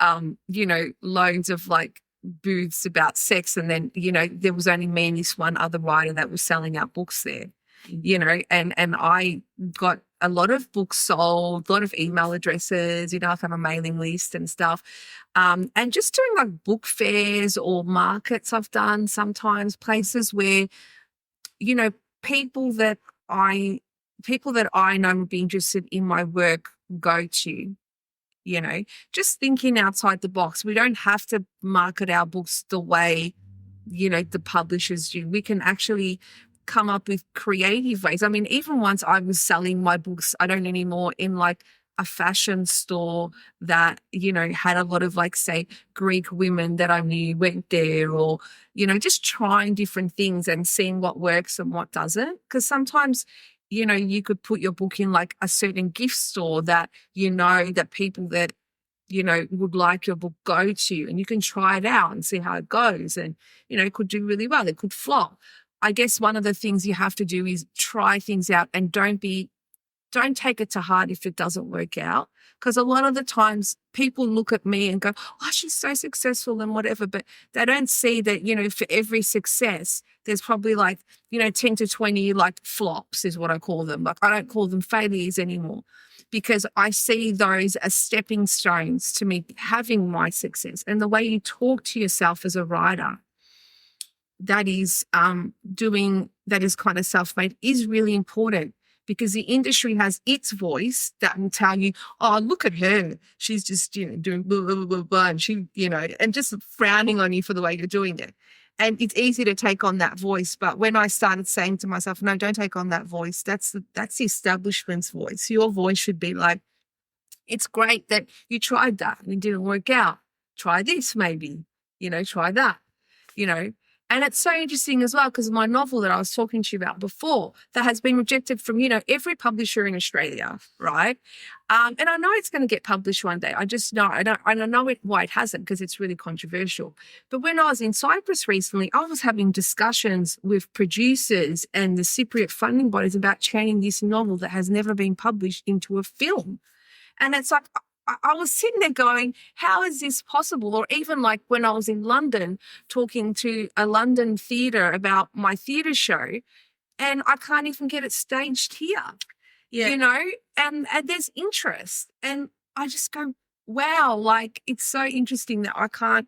[SPEAKER 2] loads of like booths about sex and then there was only me and this one other writer that was selling our books there, and I got a lot of books sold, a lot of email addresses, I have a mailing list and stuff, and just doing like book fairs or markets I've done sometimes, places where people that I know would be interested in my work go to. Just thinking outside the box. We don't have to market our books the way, the publishers do. We can actually come up with creative ways. Even once I was selling my books, I don't anymore, in like a fashion store that, had a lot of like, say, Greek women that I knew went there or, just trying different things and seeing what works and what doesn't. Because sometimes, you could put your book in like a certain gift store that, that people that, would like your book go to, and you can try it out and see how it goes. And, it could do really well. It could flop. I guess one of the things you have to do is try things out and don't take it to heart if it doesn't work out. Because a lot of the times people look at me and go, oh, she's so successful and whatever, but they don't see that, for every success, there's probably like, 10 to 20 like flops is what I call them. Like I don't call them failures anymore because I see those as stepping stones to me having my success. And the way you talk to yourself as a writer, that is kind of self-made is really important. Because the industry has its voice that will tell you, oh, look at her. She's just, doing blah, blah, blah, blah, blah. And she, and just frowning on you for the way you're doing it. And it's easy to take on that voice. But when I started saying to myself, no, don't take on that voice. That's the establishment's voice. Your voice should be like, it's great that you tried that and it didn't work out. Try this maybe, try that, you know. And it's so interesting as well because my novel that I was talking to you about before that has been rejected from, every publisher in Australia, right? And I know it's going to get published one day. I just know, I know why it hasn't because it's really controversial. But when I was in Cyprus recently, I was having discussions with producers and the Cypriot funding bodies about turning this novel that has never been published into a film. And it's like, I was sitting there going, how is this possible? Or even like when I was in London talking to a London theatre about my theatre show, and I can't even get it staged here, and there's interest. And I just go, wow, like it's so interesting that I can't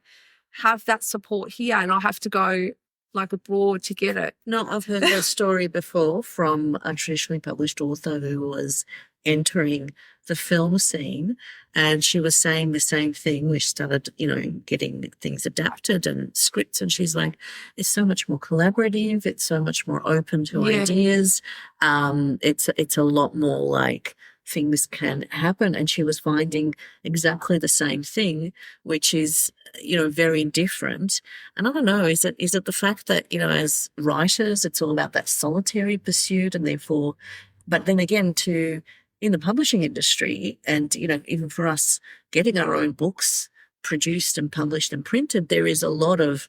[SPEAKER 2] have that support here and I have to go like abroad to get it.
[SPEAKER 1] No, I've heard a story before from a traditionally published author who was entering the film scene, and she was saying the same thing. We started, getting things adapted and scripts, and she's like, it's so much more collaborative. It's so much more open to ideas. It's a lot more like things can happen. And she was finding exactly the same thing, which is, very different. And I don't know, is it the fact that, as writers, it's all about that solitary pursuit and therefore, but then again in the publishing industry and, even for us getting our own books produced and published and printed, there is a lot of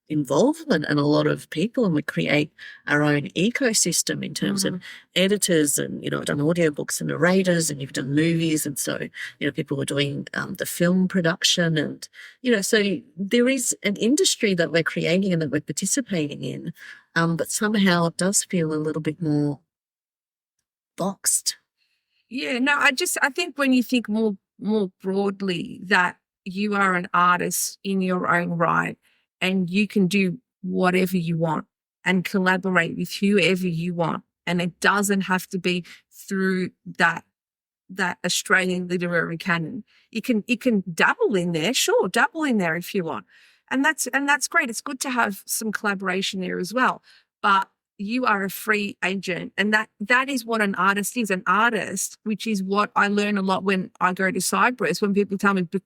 [SPEAKER 1] involvement and a lot of people, and we create our own ecosystem in terms of editors and, I've done audiobooks and narrators and you've done movies. And so, people are doing the film production and, so there is an industry that we're creating and that we're participating in, but somehow it does feel a little bit more boxed.
[SPEAKER 2] Yeah, no, I think when you think more broadly that you are an artist in your own right and you can do whatever you want and collaborate with whoever you want, and it doesn't have to be through that Australian literary canon. You can dabble in there, sure, dabble in there if you want. And that's great. It's good to have some collaboration there as well. But you are a free agent. And that is what an artist is. An artist, which is what I learn a lot when I go to Cyprus, when people tell me, but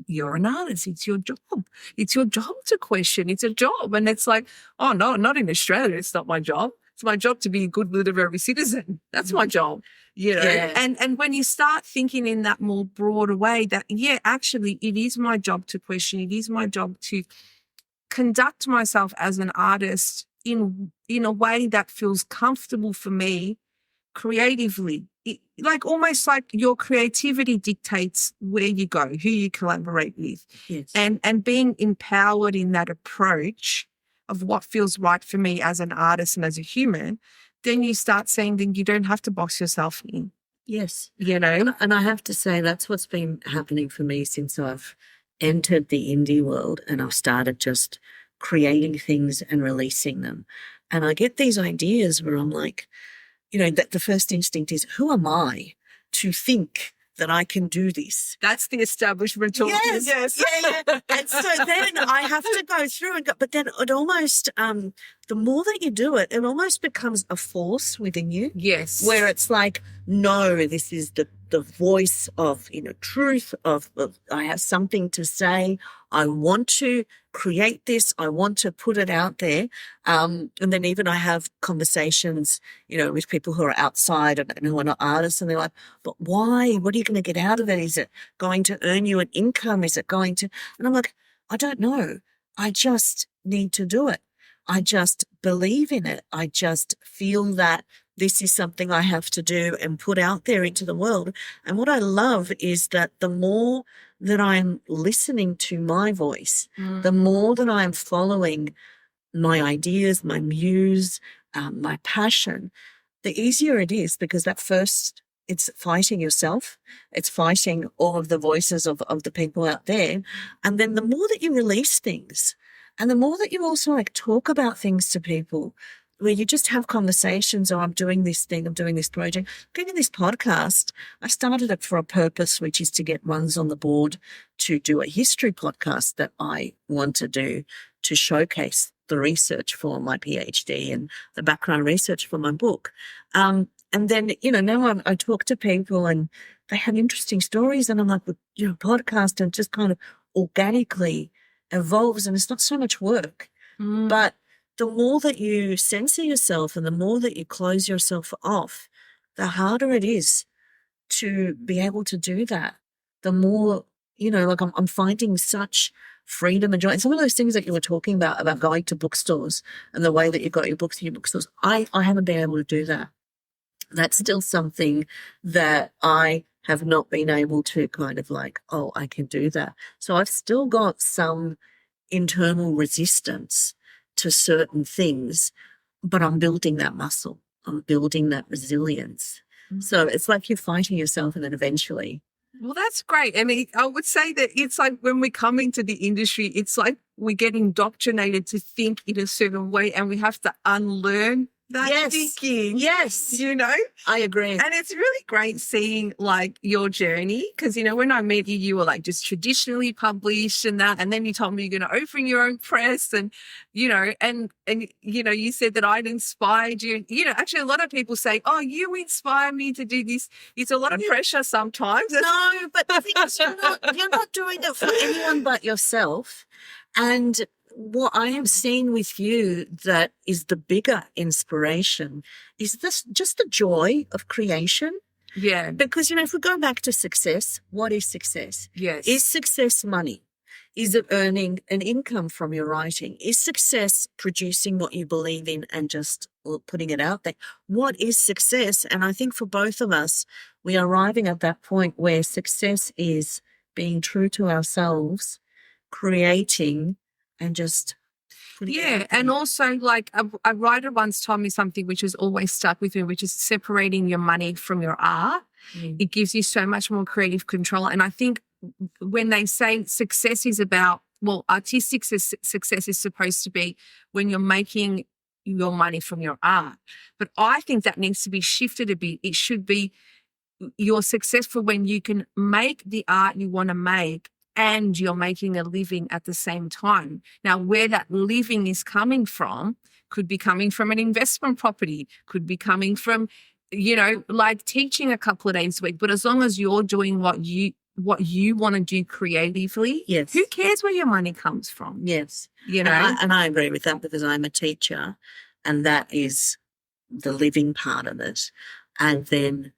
[SPEAKER 2] you're an artist. It's your job. It's your job to question. It's a job. And it's like, oh, no, not in Australia. It's not my job. It's my job to be a good literary citizen. That's my job.
[SPEAKER 1] Yeah.
[SPEAKER 2] And when you start thinking in that more broader way that, actually it is my job to question. It is my job to conduct myself as an artist in a way that feels comfortable for me creatively. Almost like your creativity dictates where you go, who you collaborate with.
[SPEAKER 1] Yes.
[SPEAKER 2] And being empowered in that approach of what feels right for me as an artist and as a human, then you start saying that you don't have to box yourself in.
[SPEAKER 1] Yes. And I have to say that's what's been happening for me since I've entered the indie world and I've started just creating things and releasing them. And I get these ideas where I'm like, that the first instinct is, who am I to think that I can do this?
[SPEAKER 2] That's the establishment talking.
[SPEAKER 1] Yes. Yeah. And so then I have to go through and go, but then it almost, the more that you do it, it almost becomes a force within you.
[SPEAKER 2] Yes.
[SPEAKER 1] Where it's like, no, this is the voice of, truth of I have something to say. I want to create this. I want to put it out there. And then even I have conversations, with people who are outside and who are not artists, and they're like, but why? What are you going to get out of it? Is it going to earn you an income? Is it going to? And I'm like, I don't know. I just need to do it. I just believe in it. I just feel that this is something I have to do and put out there into the world. And what I love is that the more that I'm listening to my voice, the more that I'm following my ideas, my muse, my passion, the easier it is, because at first it's fighting yourself. It's fighting all of the voices of the people out there. And then the more that you release things and the more that you also talk about things to people, where you just have conversations, I'm doing this thing, I'm doing this project. Even this podcast, I started it for a purpose, which is to get ones on the board to do a history podcast that I want to do, to showcase the research for my PhD and the background research for my book. And then, now I talk to people and they have interesting stories, and I'm like, well, podcast and just kind of organically evolves, and it's not so much work. But the more that you censor yourself and the more that you close yourself off, the harder it is to be able to do that. The more, like I'm finding such freedom and joy. And some of those things that you were talking about going to bookstores and the way that you got your books in your bookstores, I haven't been able to do that. That's still something that I have not been able to kind of like, oh, I can do that. So I've still got some internal resistance to certain things, but I'm building that muscle. I'm building that resilience. So it's like you're fighting yourself, and then eventually.
[SPEAKER 2] Well, that's great. And I would say that it's like when we come into the industry, it's like we get indoctrinated to think in a certain way, and we have to unlearn that thinking.
[SPEAKER 1] Yes.
[SPEAKER 2] I
[SPEAKER 1] agree.
[SPEAKER 2] And it's really great seeing like your journey, because, when I met you, you were like just traditionally published and that. And then you told me you're going to open your own press and, and you said that I'd inspired you. Actually a lot of people say, oh, you inspire me to do this. It's a lot of pressure sometimes.
[SPEAKER 1] No, but the thing is, you're not doing it for anyone but yourself. And what I have seen with you that is the bigger inspiration is this, just the joy of creation.
[SPEAKER 2] Yeah.
[SPEAKER 1] Because, if we go back to success, what is success?
[SPEAKER 2] Yes.
[SPEAKER 1] Is success money? Is it earning an income from your writing? Is success producing what you believe in and just putting it out there? What is success? And I think for both of us, we are arriving at that point where success is being true to ourselves, creating, and just
[SPEAKER 2] and also like a writer once told me something which has always stuck with me, which is separating your money from your art. It gives you so much more creative control. And I think when they say success is about, artistic success is supposed to be when you're making your money from your art. But I think that needs to be shifted a bit. It should be you're successful when you can make the art you want to make and you're making a living at the same time. Now, where that living is coming from could be coming from an investment property, could be coming from, like teaching a couple of days a week. But as long as you're doing what you want to do creatively,
[SPEAKER 1] yes,
[SPEAKER 2] who cares where your money comes from?
[SPEAKER 1] Yes. And I agree with that, because I'm a teacher and that is the living part of it. And then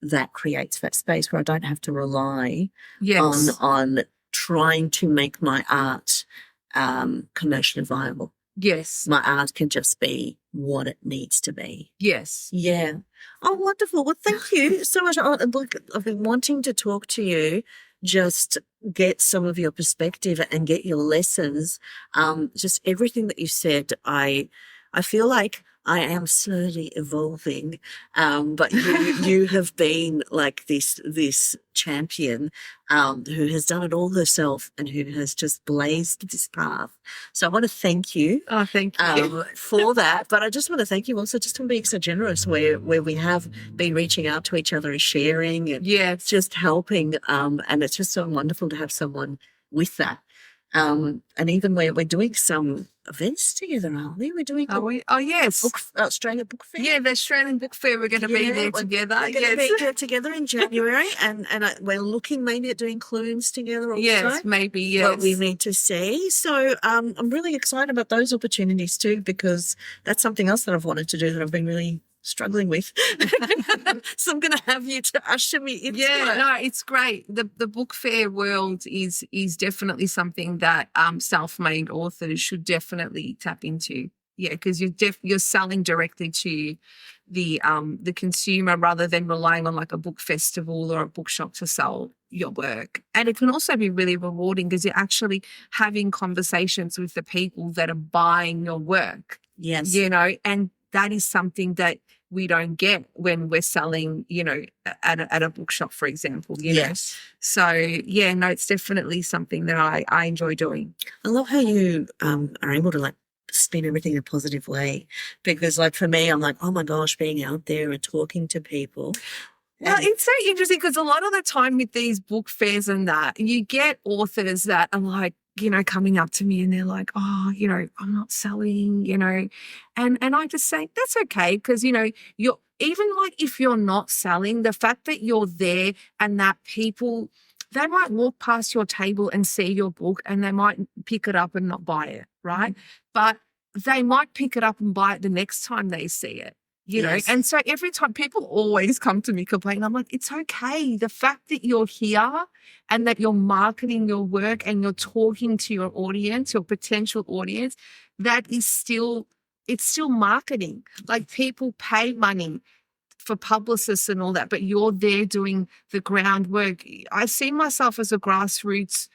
[SPEAKER 1] that creates that space where I don't have to rely on trying to make my art commercially viable.
[SPEAKER 2] Yes.
[SPEAKER 1] My art can just be what it needs to be.
[SPEAKER 2] Yes.
[SPEAKER 1] Yeah. Oh, wonderful. Well, thank you so much. Look, I've been wanting to talk to you, just get some of your perspective and get your lessons. Just everything that you said, I feel like I am slowly evolving, but you have been like this champion who has done it all herself and who has just blazed this path. So I want to thank you.
[SPEAKER 2] Oh, thank you
[SPEAKER 1] for that. But I just want to thank you also just for being so generous, where we have been reaching out to each other and sharing and just helping. And it's just so wonderful to have someone with that. And even we're doing some events together, aren't we? We're doing
[SPEAKER 2] yes,
[SPEAKER 1] Australian Book Fair.
[SPEAKER 2] Yeah, the Australian Book Fair. We're going to be there together.
[SPEAKER 1] We're going to be there together in January, and we're looking maybe at doing Clunes together also.
[SPEAKER 2] Yes, maybe, yes.
[SPEAKER 1] But we need to see. So I'm really excited about those opportunities too, because that's something else that I've wanted to do that I've been really struggling with. So I'm going to have you to usher me into it.
[SPEAKER 2] No, it's great. The book fair world is definitely something that self-made authors should definitely tap into. Yeah, because you're selling directly to the consumer rather than relying on like a book festival or a bookshop to sell your work. And it can also be really rewarding because you're actually having conversations with the people that are buying your work.
[SPEAKER 1] Yes.
[SPEAKER 2] And that is something that we don't get when we're selling, at a bookshop, for example,
[SPEAKER 1] Yes.
[SPEAKER 2] So, it's definitely something that I enjoy doing.
[SPEAKER 1] I love how you are able to like spin everything in a positive way, because like for me, I'm like, oh my gosh, being out there and talking to people.
[SPEAKER 2] Well, it's so interesting because a lot of the time with these book fairs and that, you get authors that are like, coming up to me and they're like, oh, I'm not selling, and I just say, that's okay. Because, you're even like, if you're not selling, the fact that you're there and that people, they might walk past your table and see your book and they might pick it up and not buy it, right? But they might pick it up and buy it the next time they see it.
[SPEAKER 1] Yes.
[SPEAKER 2] And so every time, people always come to me complaining, I'm like, it's okay. The fact that you're here and that you're marketing your work and you're talking to your audience, your potential audience, it's still marketing. Like, people pay money for publicists and all that, but you're there doing the groundwork. I see myself as a grassroots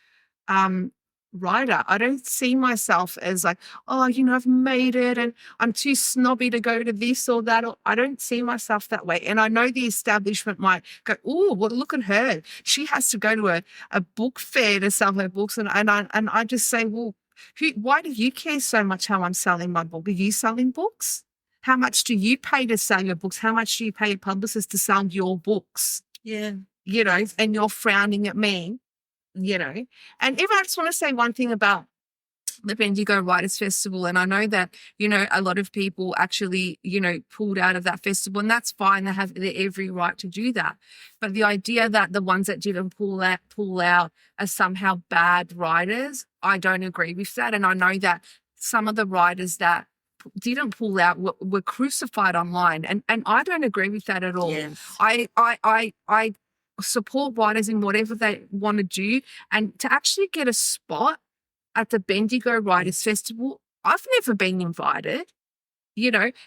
[SPEAKER 2] writer. I don't see myself as like, oh, I've made it and I'm too snobby to go to this or that. I don't see myself that way. And I know the establishment might go, oh, well, look at her. She has to go to a book fair to sell her books. And I just say, well, why do you care so much how I'm selling my book? Are you selling books? How much do you pay to sell your books? How much do you pay a publicist to sell your books?
[SPEAKER 1] Yeah.
[SPEAKER 2] And you're frowning at me. And even I just want to say one thing about the Bendigo Writers Festival. And I know that, a lot of people actually, pulled out of that festival, and that's fine. They have every right to do that. But the idea that the ones that didn't pull out are somehow bad writers, I don't agree with that. And I know that some of the writers that didn't pull out were crucified online. And I don't agree with that at all.
[SPEAKER 1] Yes.
[SPEAKER 2] I support writers in whatever they want to do, and to actually get a spot at the Bendigo Writers Festival, I've never been invited,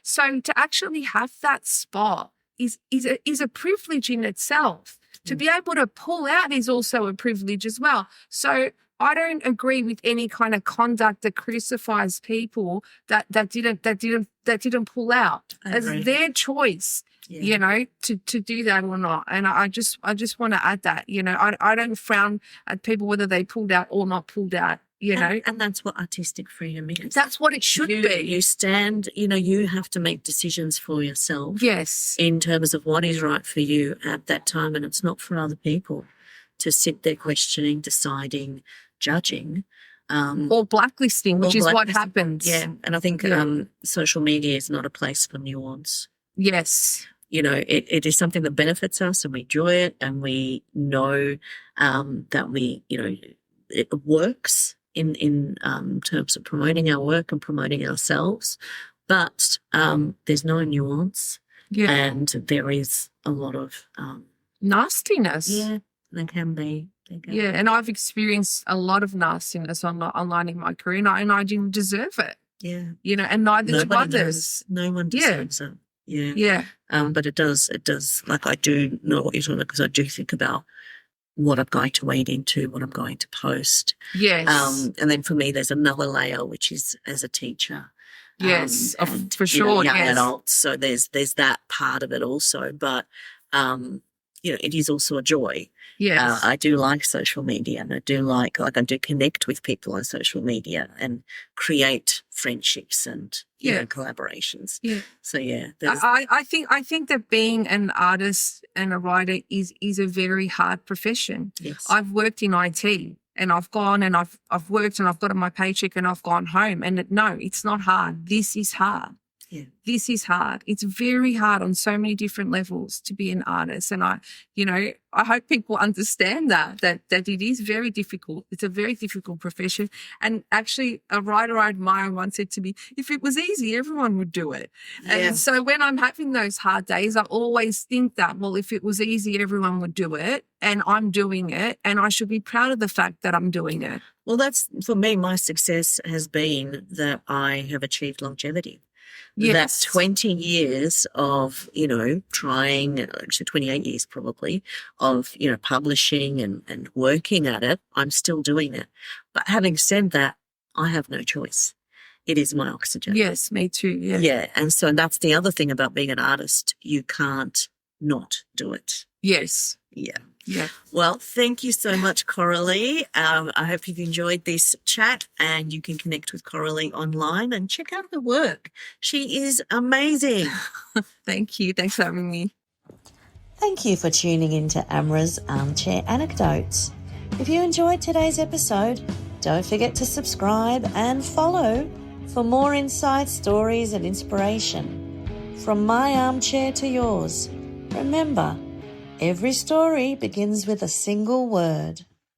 [SPEAKER 2] so to actually have that spot is a privilege in itself. To be able to pull out is also a privilege as well. So I don't agree with any kind of conduct that crucifies people that didn't pull out. It's their choice. Yeah. To do that or not. And I just want to add that, I don't frown at people whether they pulled out or not pulled out,
[SPEAKER 1] And that's what artistic freedom is.
[SPEAKER 2] That's what it should be.
[SPEAKER 1] You stand, you have to make decisions for yourself.
[SPEAKER 2] Yes.
[SPEAKER 1] In terms of what is right for you at that time. And it's not for other people to sit there questioning, deciding, judging.
[SPEAKER 2] Or blacklisting, which is what happens.
[SPEAKER 1] Yeah. And I think social media is not a place for nuance.
[SPEAKER 2] Yes.
[SPEAKER 1] It is something that benefits us and we enjoy it, and we know that it works in terms of promoting our work and promoting ourselves. But there's no nuance, and there is a lot of
[SPEAKER 2] nastiness.
[SPEAKER 1] Yeah, there can be.
[SPEAKER 2] Yeah, and I've experienced a lot of nastiness online in my career, and I didn't deserve it.
[SPEAKER 1] Yeah,
[SPEAKER 2] and neither do others.
[SPEAKER 1] No one deserves it. Yeah.
[SPEAKER 2] Yeah.
[SPEAKER 1] But it does, like, I do know what you're talking about, because I do think about what I'm going to wade into, what I'm going to post.
[SPEAKER 2] Yes.
[SPEAKER 1] And then for me, there's another layer, which is as a teacher.
[SPEAKER 2] Yes,
[SPEAKER 1] and,
[SPEAKER 2] for sure.
[SPEAKER 1] Young
[SPEAKER 2] yes.
[SPEAKER 1] adults. So there's that part of it also. But, it is also a joy.
[SPEAKER 2] Yes.
[SPEAKER 1] I do like social media, and I do like I do connect with people on social media and create friendships and collaborations.
[SPEAKER 2] Yeah.
[SPEAKER 1] So
[SPEAKER 2] I think that being an artist and a writer is a very hard profession.
[SPEAKER 1] Yes.
[SPEAKER 2] I've worked in IT, and I've gone and I've worked and I've gotten my paycheck and I've gone home, and no, it's not hard. This is hard.
[SPEAKER 1] Yeah.
[SPEAKER 2] This is hard. It's very hard on so many different levels to be an artist. And I hope people understand that it is very difficult. It's a very difficult profession. And actually, a writer I admire once said to me, if it was easy, everyone would do it. Yeah. And so when I'm having those hard days, I always think that, well, if it was easy, everyone would do it. And I'm doing it. And I should be proud of the fact that I'm doing it.
[SPEAKER 1] Well, that's, for me, my success has been that I have achieved longevity.
[SPEAKER 2] Yes.
[SPEAKER 1] That 20 years of, trying, actually 28 years probably, of, publishing and working at it, I'm still doing it. But having said that, I have no choice. It is my oxygen.
[SPEAKER 2] Yes, me too. Yeah.
[SPEAKER 1] Yeah. And so that's the other thing about being an artist. You can't not do it.
[SPEAKER 2] Yes.
[SPEAKER 1] Yeah.
[SPEAKER 2] Yeah.
[SPEAKER 1] Well, thank you so much, Koraly. I hope you've enjoyed this chat, and you can connect with Koraly online and check out her work. She is amazing.
[SPEAKER 2] Thank you. Thanks for having me.
[SPEAKER 3] Thank you for tuning in to Amra's Armchair Anecdotes. If you enjoyed today's episode, Don't forget to subscribe and follow for more insights, stories, and inspiration. From my armchair to yours, remember, every story begins with a single word.